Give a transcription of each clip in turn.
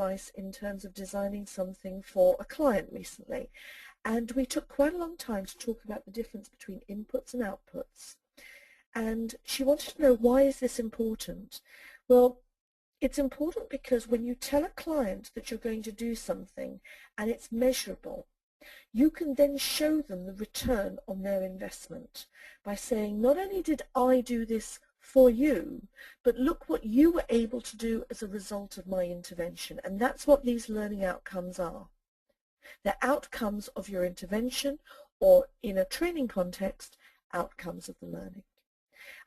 advice in terms of designing something for a client recently, and we took quite a long time to talk about the difference between inputs and outputs. And she wanted to know, why is this important? Well, it's important because when you tell a client that you're going to do something and it's measurable, you can then show them the return on their investment by saying, not only did I do this for you, but look what you were able to do as a result of my intervention. And that's what these learning outcomes are. They're outcomes of your intervention, or in a training context, outcomes of the learning.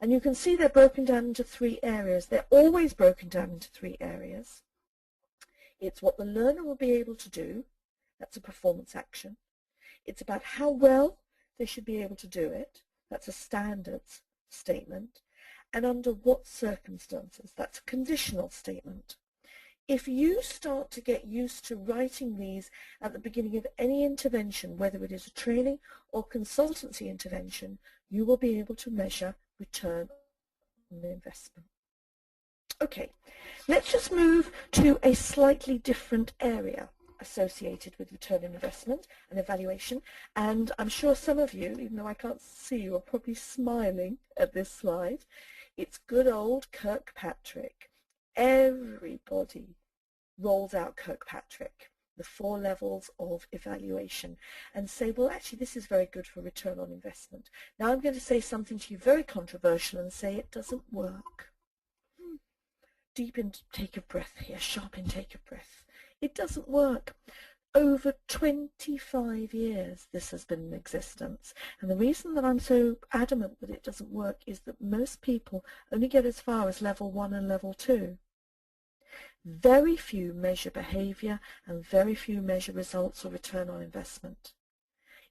And you can see they're broken down into 3 areas. They're always broken down into 3 areas. It's what the learner will be able to do. That's a performance action. It's about how well they should be able to do it. That's a standards statement. And under what circumstances. That's a conditional statement. If you start to get used to writing these at the beginning of any intervention, whether it is a training or consultancy intervention, you will be able to measure return on the investment. Okay, let's just move to a slightly different area associated with return on investment and evaluation. And I'm sure some of you, even though I can't see you, are probably smiling at this slide. It's good old Kirkpatrick. Everybody rolls out Kirkpatrick, the 4 levels of evaluation, and say, well, actually, this is very good for return on investment. Now I'm going to say something to you very controversial and say it doesn't work. Deep intake of breath here, sharp intake of breath. It doesn't work. Over 25 years this has been in existence, and the reason that I'm so adamant that it doesn't work is that most people only get as far as level 1 and level 2. Very few measure behavior and very few measure results or return on investment.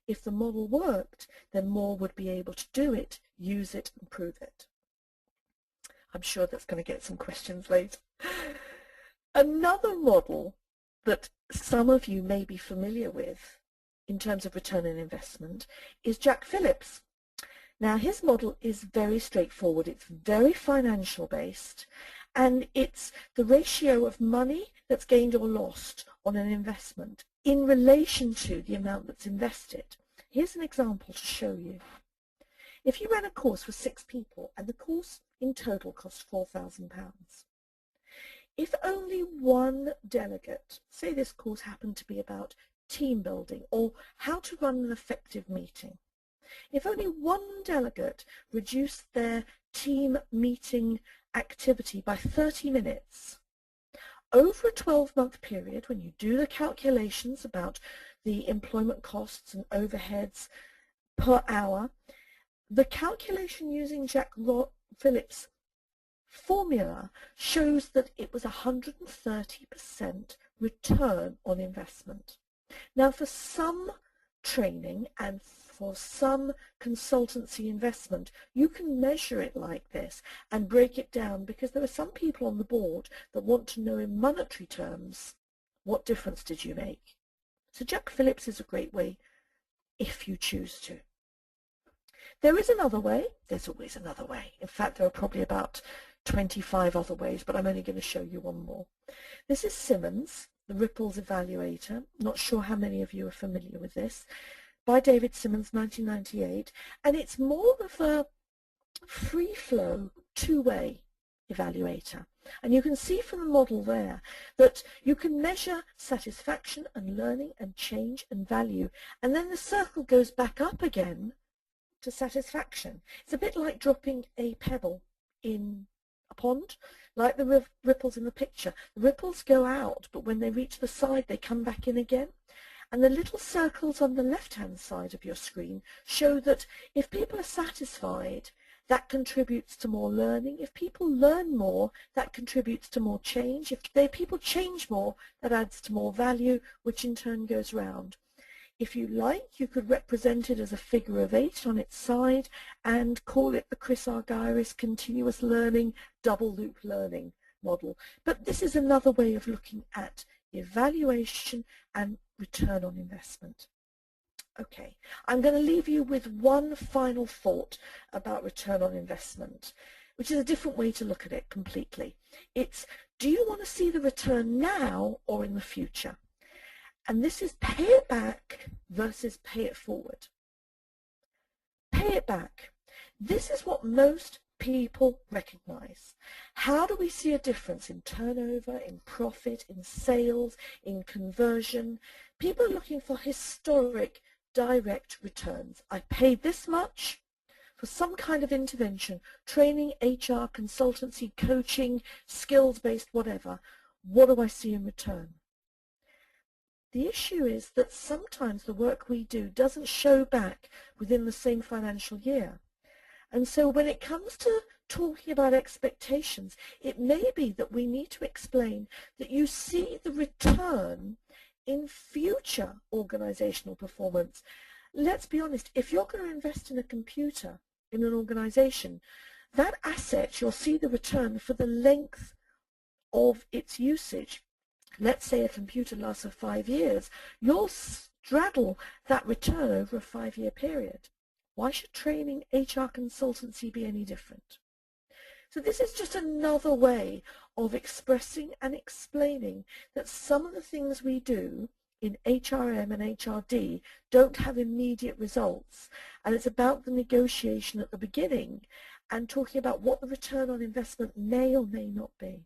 If the model worked, then more would be able to do it, use it, and prove it. I'm sure that's going to get some questions later. Another model that some of you may be familiar with in terms of return on investment is Jack Phillips. Now his model is very straightforward. It's very financial based, and it's the ratio of money that's gained or lost on an investment in relation to the amount that's invested. Here's an example to show you. If you ran a course for 6 people and the course in total cost £4,000, if only one delegate, say this course happened to be about team building or how to run an effective meeting, if only one delegate reduced their team meeting activity by 30 minutes, over a 12-month period, when you do the calculations about the employment costs and overheads per hour, the calculation using Jack Phillips' formula shows that it was 130% return on investment. Now for some training and for some consultancy investment, you can measure it like this and break it down, because there are some people on the board that want to know in monetary terms, what difference did you make? So Jack Phillips is a great way if you choose to. There is another way. There's always another way. In fact, there are probably about 25 other ways, but I'm only going to show you one more. This is Simmons, the Ripples Evaluator. Not sure how many of you are familiar with this. By David Simmons, 1998. And it's more of a free-flow, two-way evaluator. And you can see from the model there that you can measure satisfaction and learning and change and value. And then the circle goes back up again to satisfaction. It's a bit like dropping a pebble in a pond, like the ripples in the picture. The ripples go out, but when they reach the side, they come back in again. And the little circles on the left-hand side of your screen show that if people are satisfied, that contributes to more learning. If people learn more, that contributes to more change. If people change more, that adds to more value, which in turn goes round. If you like, you could represent it as a figure of 8 on its side and call it the Chris Argyris continuous learning, double loop learning model. But this is another way of looking at evaluation and return on investment. Okay, I'm going to leave you with one final thought about return on investment. which is a different way to look at it completely. It's, do you want to see the return now or in the future? And this is pay it back versus pay it forward. Pay it back. This is what most people recognize. How do we see a difference in turnover, in profit, in sales, in conversion? People are looking for historic direct returns. I paid this much for some kind of intervention, training, HR, consultancy, coaching, skills-based, whatever. What do I see in return? The issue is that sometimes the work we do doesn't show back within the same financial year. And so when it comes to talking about expectations, it may be that we need to explain that you see the return in future organizational performance. Let's be honest, if you're going to invest in a computer in an organization, that asset, you'll see the return for the length of its usage. Let's say a computer lasts for 5 years, you'll straddle that return over a 5-year period. Why should training, HR, consultancy be any different? So this is just another way of expressing and explaining that some of the things we do in HRM and HRD don't have immediate results, and it's about the negotiation at the beginning and talking about what the return on investment may or may not be.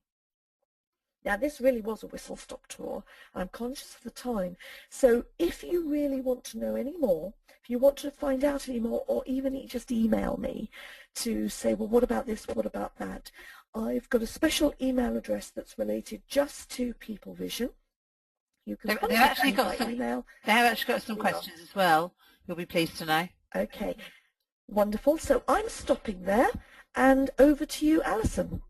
Now, this really was a whistle-stop tour. I'm conscious of the time. So if you really want to know any more, if you want to find out any more, or even just email me to say, well, what about this, what about that, I've got a special email address that's related just to People Vision. You can they've actually got some email. They have actually got some questions as well. You'll be pleased to know. Okay, wonderful. So I'm stopping there, and over to you, Alyson.